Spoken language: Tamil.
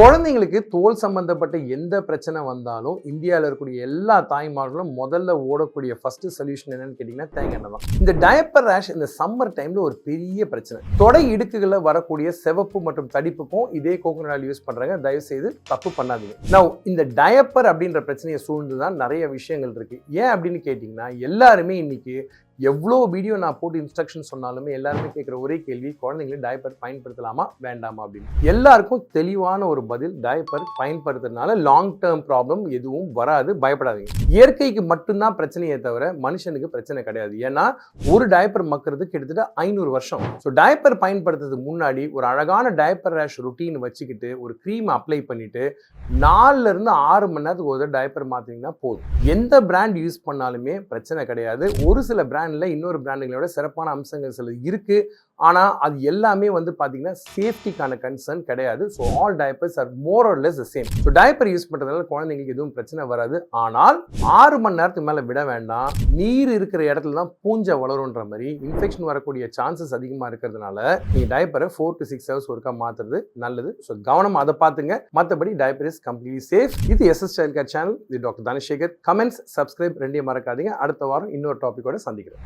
குழந்தைங்களுக்கு தோல் சம்பந்தப்பட்ட எந்த பிரச்சனை வந்தாலும் இந்தியாவில் இருக்கக்கூடிய எல்லா தாய்மார்களும் முதல்ல ஓடக்கூடிய ஃபர்ஸ்ட் சொல்யூஷன் என்னன்னு கேட்டீங்கன்னா தேங்காய் எண்ணெய் தான். இந்த டயப்பர் ரேஷ் இந்த சம்மர் டைம்ல ஒரு பெரிய பிரச்சனை. தொடை இடுக்குகளை வரக்கூடிய சிவப்பு மற்றும் தடிப்புக்கும் இதே கோகோனட் ஆயில் யூஸ் பண்றாங்க. தயவு செய்து தப்பு பண்ணாதீங்க. நான் இந்த டயப்பர் அப்படின்ற பிரச்சனையை சூழ்ந்துதான் நிறைய விஷயங்கள் இருக்கு. ஏன் அப்படின்னு கேட்டீங்கன்னா எல்லாருமே இன்னைக்கு எவ்வளோ வீடியோ நான் போட்டு இன்ஸ்ட்ரக்ஷன் சொன்னாலுமே எல்லாருமே கேட்குற ஒரே கேள்வி, குழந்தைங்களுக்கு டயப்பர் பயன்படுத்தலாமா வேண்டாமா அப்படின்னு. எல்லாருக்கும் தெளிவான ஒரு பதில், டயப்பர் பயன்படுத்துறதுனால லாங் டேர்ம் ப்ராப்ளம் எதுவும் வராது, பயப்படாதீங்க. இயற்கைக்கு மட்டும்தான் பிரச்சனையே தவிர மனுஷனுக்கு பிரச்சனை கிடையாது. ஏன்னா ஒரு டயப்பர் மக்கிறது கிட்டத்தட்ட 500 வருஷம். ஸோ டயப்பர் பயன்படுத்துறதுக்கு முன்னாடி ஒரு அழகான டயப்பர் ரேஷ் ருட்டீன் வச்சுக்கிட்டு ஒரு க்ரீம் அப்ளை பண்ணிட்டு 4 இருந்து 6 மணி நேரத்துக்கு ஒரு டயப்பர் மாற்றிங்கன்னா போதும். எந்த பிராண்ட் யூஸ் பண்ணாலுமே பிரச்சனை கிடையாது. ஒரு சில பிராண்ட் இன்னொரு பிராண்டுகளோட சிறப்பான அம்சங்கள் சில இருக்கு. ஆனா அது எல்லாமே வந்து பாத்தீங்கன்னா சேஃப்டிக்கான கன்சர்ன் கிடையாது. So all diapers are more or less the same. So diaper use பண்றதுனால குழந்தைங்களுக்கு எதுவும் பிரச்சனை வராது. ஆனால் 6 மணி நேரத்துக்கு மேல விட வேண்டாம். நீர் இருக்கிற இடத்துல தான் பூஞ்சை வளரும்ன்ற மாதிரி இன்ஃபெக்ஷன் வரக்கூடிய சான்சஸ் அதிகமா இருக்கிறதுனால நீங்க டயப்பரை 4 to 6 hours ஒருக்கா மாத்துறது நல்லது. ஸோ கவனம் அதை பார்த்துங்க. மற்றபடி டயப்பர் இஸ் கம்ப்ளீட்லி சேஃப். இது எஸ்எஸ் சைல்ட் கேர் சேனல். இது டாக்டர் தனசேகர். கமெண்ட்ஸ், சப்ஸ்கிரைப் ரெண்டையும் மறக்காதீங்க. அடுத்த வாரம் இன்னொரு டாபிக்கோட சந்திக்கிறேன்.